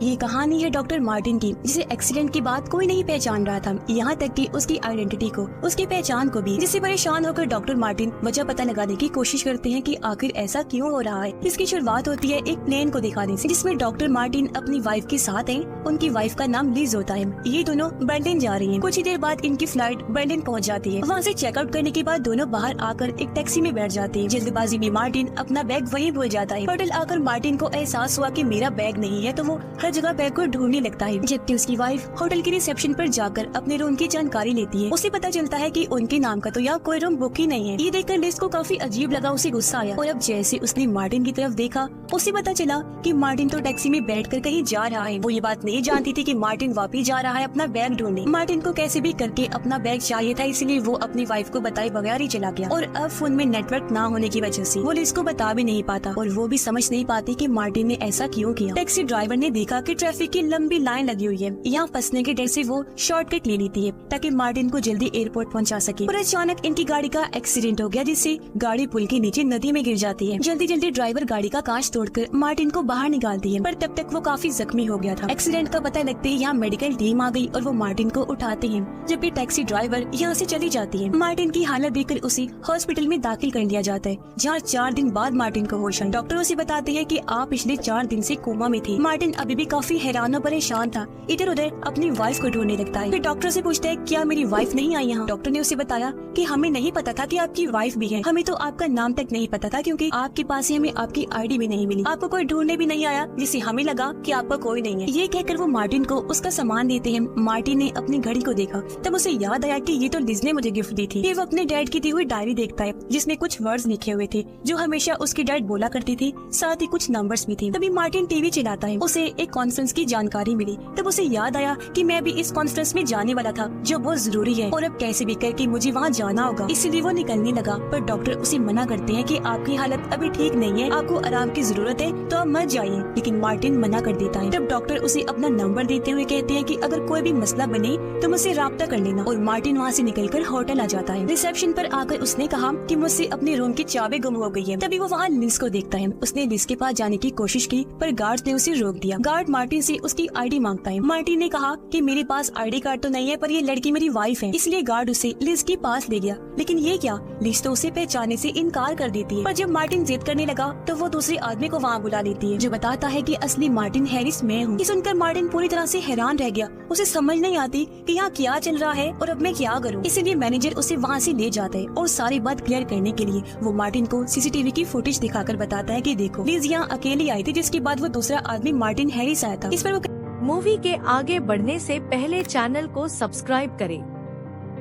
ये कहानी है डॉक्टर मार्टिन की, जिसे एक्सीडेंट के बाद कोई नहीं पहचान रहा था, यहाँ तक कि उसकी आइडेंटिटी को, उसकी पहचान को भी। जिससे परेशान होकर डॉक्टर मार्टिन वजह पता लगाने की कोशिश करते हैं कि आखिर ऐसा क्यों हो रहा है। इसकी शुरुआत होती है एक प्लेन को दिखाने से, जिसमें डॉक्टर मार्टिन अपनी वाइफ के साथ है। उनकी वाइफ का नाम लिज होता है। ये दोनों ब्रैंडन जा रही है। कुछ ही देर बाद इनकी फ्लाइट ब्रैंडन पहुँच जाती है। वहाँ से चेकआउट करने के बाद दोनों बाहर आकर एक टैक्सी में बैठ जाते हैं। जल्दबाजी में मार्टिन अपना बैग वहीं भूल जाता है। होटल आकर मार्टिन को एहसास हुआ कि मेरा बैग नहीं है, तो वो हर जगह बैग को ढूंढने लगता है। जबकि उसकी वाइफ होटल के रिसेप्शन पर जाकर अपने रूम की जानकारी लेती है। उसे पता चलता है कि उनके नाम का तो यहाँ कोई रूम बुक ही नहीं है। ये देखकर लिज को काफी अजीब लगा, उसे गुस्सा आया और अब जैसे उसने मार्टिन की तरफ देखा, उसे पता चला कि मार्टिन तो टैक्सी में बैठकर कहीं जा रहा है। वो ये बात नहीं जानती थी कि मार्टिन वापिस जा रहा है अपना बैग ढूंढने। मार्टिन को कैसे भी करके अपना बैग चाहिए था, इसलिए वो अपनी वाइफ को बताए बगैर ही चला गया। और अब फोन में नेटवर्क ना होने की वजह से वो लिज को बता भी नहीं पाता और वो भी समझ नहीं पाती कि मार्टिन ने ऐसा क्यों किया। टैक्सी ड्राइवर ने देखा कि ट्रैफिक की लंबी लाइन लगी हुई है। यहाँ फंसने के डर से वो शॉर्टकट ले लेती है ताकि मार्टिन को जल्दी एयरपोर्ट पहुँचा सके। और अचानक इनकी गाड़ी का एक्सीडेंट हो गया, जिससे गाड़ी पुल के नीचे नदी में गिर जाती है। जल्दी जल्दी ड्राइवर गाड़ी का कांच तोड़कर मार्टिन को बाहर निकालती है, पर तब तक वो काफी जख्मी हो गया था। एक्सीडेंट का पता लगते ही यहाँ मेडिकल टीम आ गई और वो मार्टिन को उठाते हैं, जबकि टैक्सी ड्राइवर यहाँ से चली जाती है। मार्टिन की हालत देखकर उसे हॉस्पिटल में दाखिल कर लिया जाता है, जहाँ 4 दिन बाद मार्टिन को होश आया। डॉक्टर उसे बताते हैं कि आप पिछले 4 दिन से कोमा में थे। मार्टिन अभी भी काफी हैरान और परेशान था, इधर उधर अपनी वाइफ को ढूंढने लगता है। फिर डॉक्टर से पूछता है क्या मेरी वाइफ नहीं आई यहाँ। डॉक्टर ने उसे बताया कि हमें नहीं पता था कि आपकी वाइफ भी है, हमें तो आपका नाम तक नहीं पता था, क्योंकि आपके पास ही हमें आपकी आईडी भी नहीं मिली। आपको कोई ढूंढने भी नहीं आया, जिससे हमें लगा कि आपका कोई नहीं है। ये कहकर वो मार्टिन को उसका सामान देते हैं। मार्टिन ने अपनी घड़ी को देखा, तब उसे याद आया कि ये तो लिज ने मुझे गिफ्ट दी थी। फिर वो अपने डैड की दी हुई डायरी देखता है, जिसमें कुछ वर्ड्स लिखे हुए थे जो हमेशा उसकी डैड बोला करती थी, साथ ही कुछ नंबर्स भी थे। तभी मार्टिन टीवी चलाता है, उसे एक कॉन्फ्रेंस की जानकारी मिली। तब उसे याद आया कि मैं भी इस कॉन्फ्रेंस में जाने वाला था, जो बहुत जरूरी है और अब कैसे भी करके मुझे वहाँ जाना होगा। इसलिए वो निकलने लगा, पर डॉक्टर उसे मना करते हैं कि आपकी हालत अभी ठीक नहीं है, आपको आराम की जरूरत है, तो आप मत जाइए। लेकिन मार्टिन मना कर देता है। तब डॉक्टर उसे अपना नंबर देते हुए कहते हैं कि अगर कोई भी मसला बने तो मुझसे राब्ता कर लेना। और मार्टिन वहाँ से निकलकर होटल आ जाता है। रिसेप्शन पर आकर उसने कहा कि मुझसे अपने रूम की चाबी गुम हो गई है। तभी वो वहाँ लिज को देखता है। उसने लिज के पास जाने की कोशिश की, पर गार्ड ने उसे रोक दिया। गार्ड मार्टिन से उसकी आईडी मांगता है। मार्टिन ने कहा कि मेरे पास आईडी कार्ड तो नहीं है, पर ये लड़की मेरी वाइफ है, इसलिए गार्ड उसे लिज के पास ले गया। लेकिन ये क्या, लिज तो उसे पहचानने से इनकार कर देती है। पर जब मार्टिन जिद करने लगा तो वो दूसरे आदमी को वहाँ बुला लेती है, जो बताता है कि असली मार्टिन हैरिस मैं हूँ। ये सुनकर मार्टिन पूरी तरह से हैरान रह गया। उसे समझ नहीं आती कि यहाँ क्या चल रहा है और अब मैं क्या करूँ। इसीलिए मैनेजर उसे वहाँ से ले जाता है और सारी बात क्लियर करने के लिए वो मार्टिन को सीसीटीवी की फुटेज दिखाकर बताता है कि देखो, लिज यहाँ अकेली आई थी, जिसके बाद वो दूसरा आदमी मार्टिन हैरिस आया था। इस पर वो मूवी के आगे बढ़ने से पहले चैनल को सब्सक्राइब करें।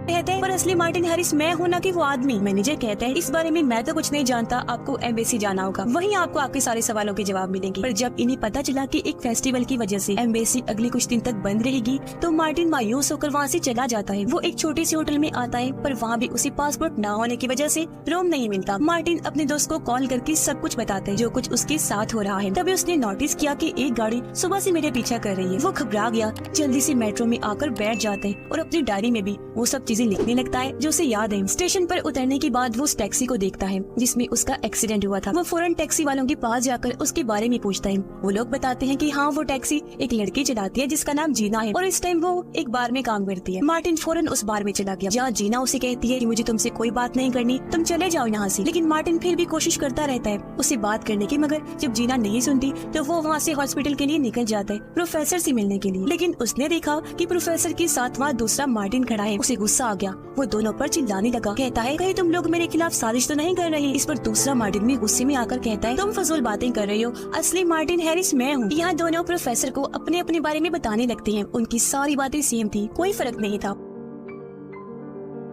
कहते हैं पर असली मार्टिन हैरिस मैं हूं, ना कि वो आदमी। मैनेजर कहता है इस बारे में मैं तो कुछ नहीं जानता, आपको एम्बेसी जाना होगा, वहीं आपको आपके सारे सवालों के जवाब मिलेंगे। पर जब इन्हें पता चला कि एक फेस्टिवल की वजह से एम्बेसी अगले कुछ दिन तक बंद रहेगी, तो मार्टिन मायूस होकर वहाँ से चला जाता है। वो एक छोटे से होटल में आता है, पर वहाँ भी उसे पासपोर्ट न होने की वजह से रूम नहीं मिलता। मार्टिन अपने दोस्त को कॉल करके सब कुछ बताता है जो कुछ उसके साथ हो रहा है। तभी उसने नोटिस किया कि एक गाड़ी सुबह से मेरे पीछा कर रही है। वो घबरा गया, जल्दी से मेट्रो में आकर बैठ जाता है और अपनी डायरी में भी वो सब चीजें लिखने लगता है जो उसे याद है। स्टेशन पर उतरने के बाद वो उस टैक्सी को देखता है जिसमें उसका एक्सीडेंट हुआ था। वो फौरन टैक्सी वालों के पास जाकर उसके बारे में पूछता है। वो लोग बताते हैं कि हाँ, वो टैक्सी एक लड़की चलाती है जिसका नाम जीना है और इस टाइम वो एक बार में काम करती है। मार्टिन फौरन उस बार में चला गया, जहाँ जीना उसे कहती है कि मुझे तुमसे कोई बात नहीं करनी, तुम चले जाओ यहाँ से। लेकिन मार्टिन फिर भी कोशिश करता रहता है उससे बात करने की, मगर जब जीना नहीं सुनती तो वो वहाँ से हॉस्पिटल के लिए निकल जाता है प्रोफेसर से मिलने के लिए। लेकिन उसने देखा कि प्रोफेसर के साथ वहाँ दूसरा मार्टिन खड़ा है। उसे गुस्सा आ गया, वो दोनों पर चिल्लाने लगा। कहता है कहीं तुम लोग मेरे खिलाफ साजिश तो नहीं कर रहे। इस पर दूसरा मार्टिन भी गुस्से में आकर कहता है तुम फजूल बातें कर रही हो, असली मार्टिन हैरिस मैं हूँ। यहाँ दोनों प्रोफेसर को अपने अपने बारे में बताने लगते हैं। उनकी सारी बातें सेम थी, कोई फर्क नहीं था।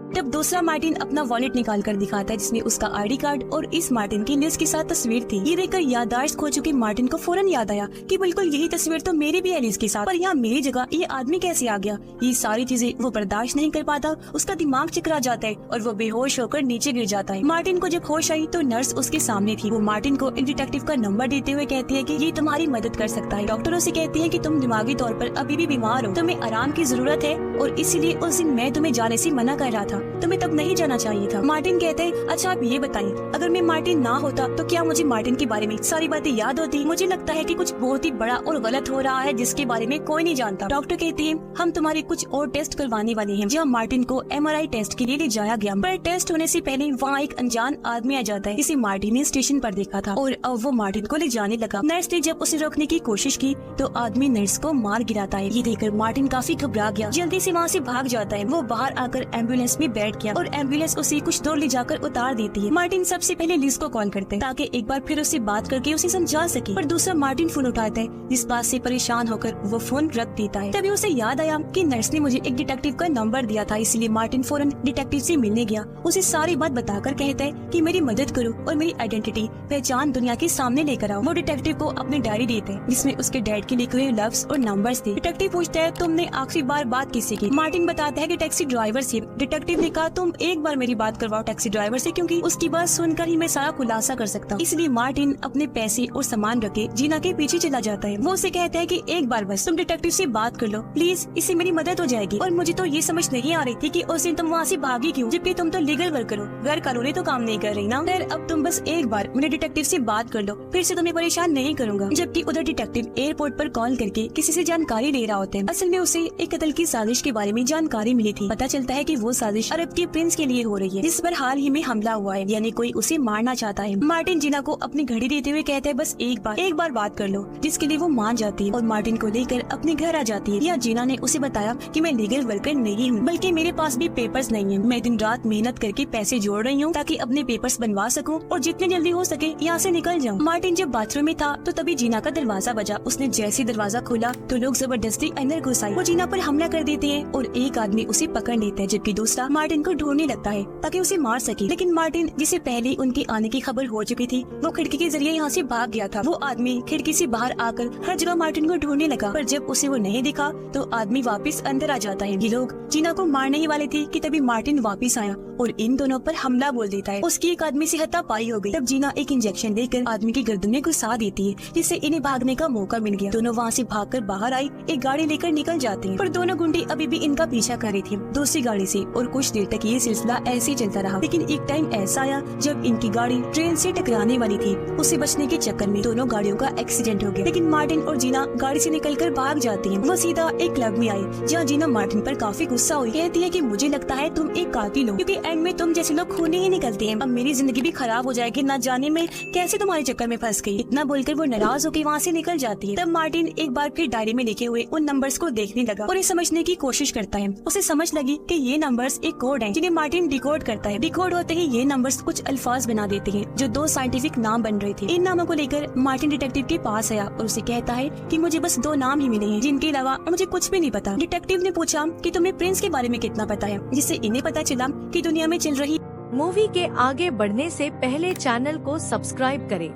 तब दूसरा मार्टिन अपना वॉलेट निकाल कर दिखाता है, जिसमें उसका आईडी कार्ड और इस मार्टिन की लिज के साथ तस्वीर थी। ये देखकर याददाश्त खो चुके मार्टिन को फौरन याद आया कि बिल्कुल यही तस्वीर तो मेरी भी है लिज के साथ, पर यहाँ मेरी जगह ये आदमी कैसे आ गया। ये सारी चीजें वो बर्दाश्त नहीं कर पाता, उसका दिमाग चकरा जाता है और वो बेहोश होकर नीचे गिर जाता है। मार्टिन को जब होश आई तो नर्स उसके सामने थी। वो मार्टिन को एक डिटेक्टिव का नंबर देते हुए कहती है कि ये तुम्हारी मदद कर सकता है। डॉक्टरों से कहती है कि तुम दिमागी तौर पर अभी भी बीमार हो, तुम्हें आराम की जरूरत है और इसीलिए उस दिन मैं तुम्हें जाने से मना कर रहा था, तुम्हें तब नहीं जाना चाहिए था। मार्टिन कहते हैं अच्छा आप ये बताइए, अगर मैं मार्टिन ना होता तो क्या मुझे मार्टिन के बारे में सारी बातें याद होती? मुझे लगता है कि कुछ बहुत ही बड़ा और गलत हो रहा है जिसके बारे में कोई नहीं जानता। डॉक्टर कहते हैं हम तुम्हारे कुछ और टेस्ट करवाने वाले हैं। जहाँ मार्टिन को MRI टेस्ट के लिए ले जाया गया, पर टेस्ट होने से पहले वहाँ एक अनजान आदमी आ जाता है। इसे मार्टिन ने स्टेशन पर देखा था और अब वो मार्टिन को ले जाने लगा। नर्स ने जब उसे रोकने की कोशिश की तो आदमी नर्स को मार गिराता है। ये देखकर मार्टिन काफी घबरा गया, जल्दी से वहाँ से भाग जाता है। वो बाहर आकर एम्बुलेंस में बैठ गया और एम्बुलेंस उसे कुछ दूर ले जाकर उतार देती है। मार्टिन सबसे पहले लिज को कॉल करते हैं ताकि एक बार फिर उससे बात करके उसे समझा सके, पर दूसरा मार्टिन फोन उठाता है। इस बात से परेशान होकर वो फोन रख देता है। तभी उसे याद आया कि नर्स ने मुझे एक डिटेक्टिव का नंबर दिया था, इसलिए मार्टिन फौरन डिटेक्टिव से मिलने गया। उसे सारी बात बताकर कहता है कि मेरी मदद करो और मेरी आइडेंटिटी पहचान दुनिया के सामने लेकर आओ। वो डिटेक्टिव को अपनी डायरी देते हैं जिसमें उसके डैड के लिखे हुए लफ्ज और नंबर्स थे। डिटेक्टिव पूछता है तुमने आखिरी बार बात किससे की? मार्टिन बताता है कि टैक्सी ड्राइवर से। डिटेक्टिव ने कहा तुम एक बार मेरी बात करवाओ टैक्सी ड्राइवर से, क्योंकि उसकी बात सुनकर ही मैं सारा खुलासा कर सकता हूँ। इसलिए मार्टिन अपने पैसे और सामान रखे जीना के पीछे चला जाता है। वो उसे कहता है कि एक बार बस तुम डिटेक्टिव से बात कर लो प्लीज, इससे मेरी मदद हो जाएगी। और मुझे तो ये समझ नहीं आ रही थी कि उस दिन तुम वहाँ से भागी क्यों, जबकि तुम तो लीगल वर्कर हो, गैर कानूनी तो काम नहीं कर रही ना। फिर अब तुम बस एक बार मेरे डिटेक्टिव से बात कर लो, फिर से तुम्हें परेशान नहीं करूंगा। जबकि उधर डिटेक्टिव एयरपोर्ट पर कॉल करके किसी से जानकारी ले रहा होता है। असल में उसे एक कत्ल की साजिश के बारे में जानकारी मिली थी। पता चलता है कि वो साजिश अरब के प्रिंस के लिए हो रही है, जिस पर हाल ही में हमला हुआ है, यानी कोई उसे मारना चाहता है। मार्टिन जीना को अपनी घड़ी देते हुए कहता है बस एक बार बात कर लो, जिसके लिए वो मान जाती है और मार्टिन को लेकर अपने घर आ जाती है। या जीना ने उसे बताया कि मैं लीगल वर्कर नहीं हूँ, बल्कि मेरे पास भी पेपर्स नहीं है। मैं दिन रात मेहनत करके पैसे जोड़ रही हूँ ताकि अपने पेपर्स बनवा सकूँ और जितने जल्दी हो सके यहाँ से निकल जाऊँ। मार्टिन जब बाथरूम में था तो तभी जीना का दरवाजा बजा। उसने जैसे दरवाजा खोला तो लोग जबरदस्ती अंदर घुस आए। वो जीना पर हमला कर देते हैं और एक आदमी उसे पकड़ लेता है, जबकि दूसरा मार्टिन को ढूंढने लगता है ताकि उसे मार सके। लेकिन मार्टिन, जिसे पहले उनके आने की खबर हो चुकी थी, वो खिड़की के जरिए यहाँ से भाग गया था। वो आदमी खिड़की से बाहर आकर हर जगह मार्टिन को ढूंढने लगा, पर जब उसे वो नहीं दिखा तो आदमी वापस अंदर आ जाता है। ये लोग जीना को मारने ही वाले थे कि तभी मार्टिन वापस आया और इन दोनों पर हमला बोल देता है। उसकी एक आदमी से हाथापाई हो गई। तब जीना एक इंजेक्शन देकर आदमी की गर्दन में घुसा देती है, जिससे इन्हें भागने का मौका मिल गया। दोनों वहाँ से भागकर बाहर आई, एक गाड़ी लेकर निकल जाते हैं, पर दोनों गुंडे अभी भी इनका पीछा कर रही थी दूसरी गाड़ी से। और कुछ देर तक ये सिलसिला ऐसे ही चलता रहा। लेकिन एक टाइम ऐसा आया जब इनकी गाड़ी ट्रेन से टकराने वाली थी। उसे बचने के चक्कर में दोनों गाड़ियों का एक्सीडेंट हो गया। लेकिन मार्टिन और जीना गाड़ी से निकलकर भाग जाती हैं। वो सीधा एक क्लब में आए, जहाँ जीना मार्टिन पर काफी गुस्सा हुई। कहती है कि मुझे लगता है तुम एक कातिल हो, क्योंकि एंड में तुम जैसे लोग खूनी ही निकलते हैं। अब मेरी जिंदगी भी खराब हो जाएगी, न जाने में कैसे तुम्हारे चक्कर में फंस गई। इतना बोलकर वो नाराज होकर वहाँ से निकल जाती है। तब मार्टिन एक बार फिर डायरी में लिखे हुए उन नंबर्स को देखने लगा और ये समझने की कोशिश करता है। उसे समझ लगी कि ये नंबर्स एक कोड है जिन्हें मार्टिन डिकोड करता है। डिकोड होते ही ये नंबर्स कुछ अल्फाज बना देते हैं जो दो साइंटिफिक नाम बन रहे थे। इन नामों को लेकर मार्टिन डिटेक्टिव के पास आया और उसे कहता है कि मुझे बस 2 नाम ही मिले हैं, जिनके अलावा मुझे कुछ भी नहीं पता। डिटेक्टिव ने पूछा कि तुम्हें प्रिंस के बारे में कितना पता है, जिससे इन्हें पता चला कि दुनिया में चल रही मूवी के आगे बढ़ने से पहले चैनल को सब्सक्राइब करें।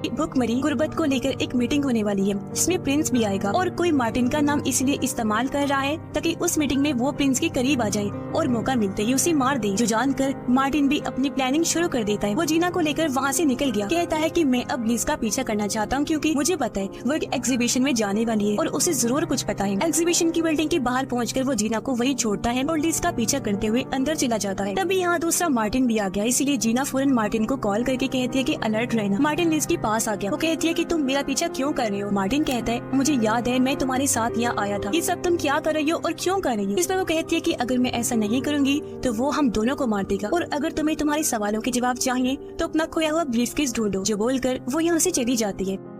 भुखमरी गुर्बत को लेकर एक मीटिंग होने वाली है, जिसमें प्रिंस भी आएगा और कोई मार्टिन का नाम इसलिए इस्तेमाल कर रहा है ताकि उस मीटिंग में वो प्रिंस के करीब आ जाए और मौका मिलते ही उसे मार दे। जो जानकर मार्टिन भी अपनी प्लानिंग शुरू कर देता है। वो जीना को लेकर वहाँ से निकल गया। कहता है कि मैं अब लिज का पीछा करना चाहता हूँ, क्योंकि मुझे पता है वो एक एग्जीबिशन में जाने वाली है और उसे जरूर कुछ पता है। एग्जीबिशन की बिल्डिंग के बाहर पहुँचकर वो जीना को वही छोड़ता है और लिज का पीछा करते हुए अंदर चला जाता है। तभी यहाँ दूसरा मार्टिन भी आ गया, इसलिए जीना फौरन मार्टिन को कॉल करके कहती है कि अलर्ट रहना। मार्टिन लिज के पास आ गया। वो कहती है कि तुम मेरा पीछा क्यों कर रहे हो? मार्टिन कहता है मुझे याद है मैं तुम्हारे साथ यहाँ आया था, ये सब तुम क्या कर रही हो और क्यों कर रही हो? इस पर वो कहती है कि अगर मैं ऐसा नहीं करूँगी तो वो हम दोनों को मार देगा, और अगर तुम्हें तुम्हारे सवालों के जवाब चाहिए तो अपना खोया हुआ ब्रीफकेस ढूंढो। जो बोलकर वो यहाँ से चली जाती है।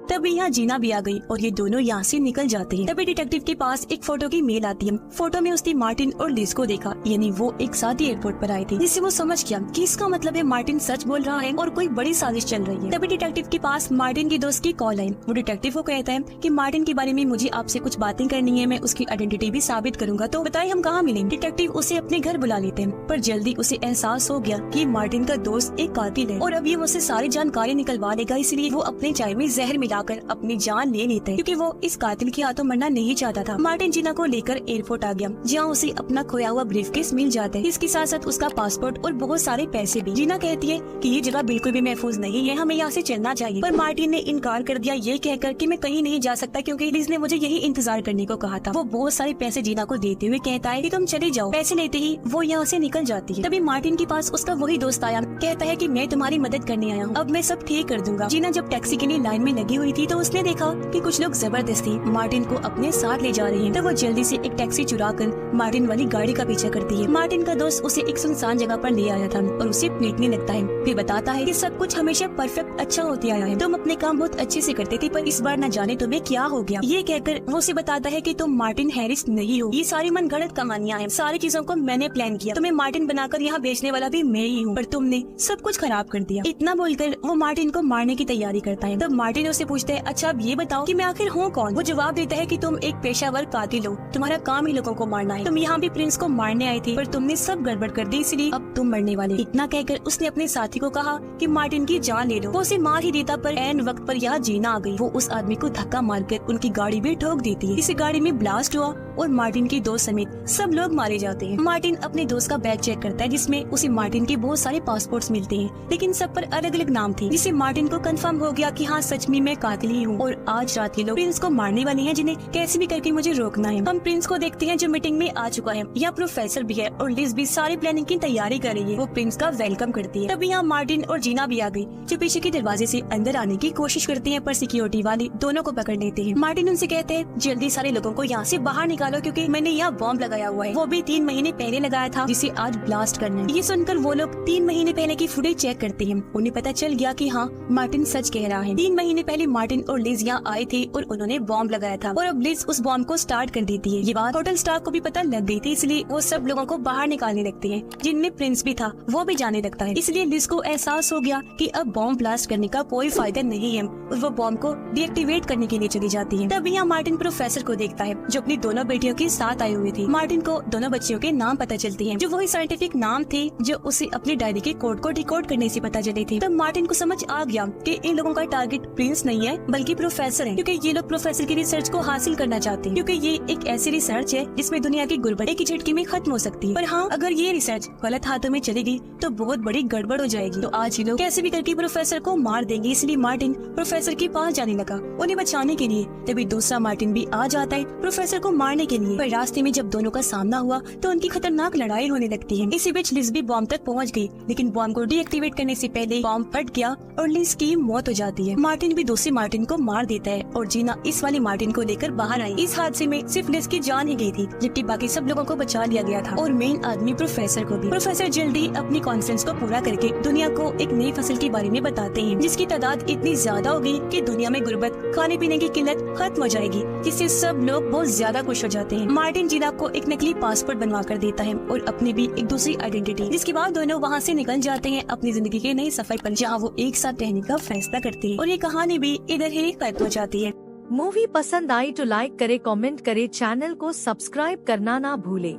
तभी यहाँ जीना भी आ गई और ये दोनों यहाँ से निकल जाते हैं। तभी डिटेक्टिव के पास एक फोटो की मेल आती है। फोटो में उसने मार्टिन और लिज को देखा, यानी वो एक साथ ही एयरपोर्ट पर आए थे, जिससे वो समझ गया कि इसका मतलब है मार्टिन सच बोल रहा है और कोई बड़ी साजिश चल रही है। तभी डिटेक्टिव के पास मार्टिन की दोस्त की कॉल आई। वो डिटेक्टिव को कहता है कि मार्टिन के बारे में मुझे आपसे कुछ बातें करनी है, मैं उसकी आइडेंटिटी भी साबित करूंगा, तो बताइए हम कहाँ मिलेंगे। डिटेक्टिव उसे अपने घर बुला लेते हैं, पर जल्दी उसे एहसास हो गया कि मार्टिन का दोस्त एक कातिल है और अब ये मुझसे सारी जानकारी निकलवा लेगा, इसलिए वो अपने चाय में जहर मिला लाकर अपनी जान ले लेता है क्योंकि वो इस कातिल के हाथों मरना नहीं चाहता था। मार्टिन जीना को लेकर एयरपोर्ट आ गया जहाँ उसे अपना खोया हुआ ब्रीफकेस मिल जाता है। इसके साथ साथ उसका पासपोर्ट और बहुत सारे पैसे भी। जीना कहती है कि ये जगह बिल्कुल भी महफूज नहीं है, हमें यहाँ से चलना चाहिए, पर मार्टिन ने इनकार कर दिया ये कहकर कि मैं कहीं नहीं जा सकता क्योंकि लिज ने मुझे यही इंतजार करने को कहा था। वो बहुत सारे पैसे जीना को देते हुए कहता है कि तुम चले जाओ। पैसे लेते ही वो यहाँ से निकल जाती है। तभी मार्टिन के पास उसका वही दोस्त आया, कहता है कि मैं तुम्हारी मदद करने आया हूँ, अब मैं सब ठीक कर दूंगा। जीना जब टैक्सी के लिए लाइन में लगी हुई थी तो उसने देखा कि कुछ लोग जबरदस्ती मार्टिन को अपने साथ ले जा रहे हैं। तो वो जल्दी से एक टैक्सी चुरा कर मार्टिन वाली गाड़ी का पीछा करती है। मार्टिन का दोस्त उसे एक सुनसान जगह पर ले आया था और उसे पीटने लगता है। फिर बताता है कि सब कुछ हमेशा परफेक्ट अच्छा होते आया है, तुम अपने काम बहुत अच्छे से करते थे पर इस बार न जाने तुम्हें क्या हो गया। ये कहकर वो उसे बताता है कि तुम मार्टिन हैरिस नहीं हो, ये सारी मन गढ़ंत कहानियां हैं, सारी चीजों को मैंने प्लान किया, तुम्हें मार्टिन बनाकर यहाँ बेचने वाला भी मैं ही हूँ, पर तुमने सब कुछ खराब कर दिया। इतना बोलकर वो मार्टिन को मारने की तैयारी करता है। तब मार्टिन उससे पूछता है, अच्छा अब ये बताओ कि मैं आखिर हूँ कौन। वो जवाब देता है कि तुम एक पेशावर कातिल हो, तुम्हारा काम ही लोगों को मारना है, तुम यहाँ भी प्रिंस को मारने आए थे पर तुमने सब गड़बड़ कर दी, इसलिए अब तुम मरने वाले। इतना कहकर उसने अपने साथी को कहा कि मार्टिन की जान ले लो। वो उसे मार ही देता पर ऐन वक्त पर यहाँ जीना आ गई। वो उस आदमी को धक्का मारकर उनकी गाड़ी भी ठोक देती है। इसी गाड़ी में ब्लास्ट हुआ और मार्टिन के दोस्त समेत सब लोग मारे जाते हैं। मार्टिन अपने दोस्त का बैग चेक करता है जिसमें उसे मार्टिन के बहुत सारे पासपोर्ट्स मिलते हैं, लेकिन सब पर अलग अलग नाम थे, जिससे मार्टिन को कंफर्म हो गया कि हाँ सच में मैं कातिल ही हूँ और आज रात ये लोग प्रिंस को मारने वाले हैं, जिन्हें कैसे भी करके मुझे रोकना है। हम प्रिंस को देखते हैं जो मीटिंग में आ चुका है। यहाँ प्रोफेसर भी है और लिज भी सारी प्लानिंग की तैयारी कर रही है। वो प्रिंस का वेलकम करती है। तभी यहाँ मार्टिन और जीना भी आ गई, जो पीछे के दरवाजे से अंदर आने की कोशिश करती है, पर सिक्योरिटी वाले दोनों को पकड़ लेते हैं। मार्टिन उनसे कहते हैं जल्दी सारे लोगों को यहाँ से बाहर निकालो क्योंकि मैंने यहाँ बॉम्ब लगाया हुआ है, वो भी 3 महीने पहले लगाया था, जिसे आज ब्लास्ट करना है। ये सुनकर वो लोग 3 महीने पहले की फुटेज चेक करते हैं। उन्हें पता चल गया कि हाँ मार्टिन सच कह रहा है। 3 महीने पहले मार्टिन और लिज यहाँ आए थे और उन्होंने बॉम्ब लगाया था और अब लिज उस बॉम्ब को स्टार्ट कर देती है। ये बात होटल स्टाफ को भी पता लग गई थी, इसलिए वो सब लोगों को बाहर निकालने लगते हैं, जिनमें प्रिंस भी था, वो भी जाने लगता है। इसलिए लिज को एहसास हो गया कि अब बॉम्ब ब्लास्ट करने का कोई फायदा नहीं है और वो बॉम्ब को डीएक्टिवेट करने के लिए चली जाती है। तब यहाँ मार्टिन प्रोफेसर को देखता है जो अपनी दोनों बेटियों के साथ आई हुई थी। मार्टिन को दोनों बच्चियों के नाम पता चलते हैं, जो वही साइंटिफिक नाम थे जो उसे अपनी डायरी के कोड को डिकोड करने से पता चले थे। तब मार्टिन को समझ आ गया कि इन लोगों का टारगेट प्रिंस नहीं है बल्कि प्रोफेसर है, क्योंकि ये लोग प्रोफेसर की रिसर्च को हासिल करना चाहते हैं, क्योंकि ये एक ऐसी रिसर्च है जिसमें दुनिया की गुर्बत एक ही झटके में खत्म हो सकती है। पर हाँ अगर ये रिसर्च गलत हाथों में चलेगी तो बहुत बड़ी गड़बड़ हो जाएगी। तो आज ये लोग कैसे भी करके प्रोफेसर को मार देंगे, इसलिए मार्टिन प्रोफेसर के पास जाने लगा उन्हें बचाने के लिए। तभी दूसरा मार्टिन भी आ जाता है प्रोफेसर को मारने के लिए, पर रास्ते में जब दोनों का सामना हुआ तो उनकी खतरनाक लड़ाई होने लगती है। इसी बीच लिज भी बॉम्ब तक पहुंच गई, लेकिन बॉम्ब को डीएक्टिवेट करने से पहले बॉम्ब फट गया और लिज की मौत हो जाती है। मार्टिन भी दूसरे मार्टिन को मार देता है और जीना इस वाली मार्टिन को लेकर बाहर आई। इस हादसे में सिर्फ लिज की जान ही गई थी, जबकि बाकी सब लोगों को बचा लिया गया था और मेन आदमी प्रोफेसर को भी। प्रोफेसर जल्दी अपनी कॉन्फ्रेंस को पूरा करके दुनिया को एक नई फसल के बारे में बताते हैं, जिसकी तादाद इतनी ज्यादा हो गई कि दुनिया में गुर्बत, खाने पीने की किल्लत खत्म हो जाएगी, जिससे सब लोग बहुत ज्यादा खुश हो जाते हैं। मार्टिन जीना को एक नकली पासपोर्ट बनवा कर देता है और अपनी भी एक दूसरी आइडेंटिटी, जिसके बाद दोनों वहाँ से निकल जाते हैं अपनी जिंदगी के नए सफर पर, जहाँ वो एक साथ रहने का फैसला करते हैं और ये कहानी भी इधर ही खत्म हो जाती है। मूवी पसंद आई तो लाइक करे, कमेंट करे, चैनल को सब्सक्राइब करना ना भूले।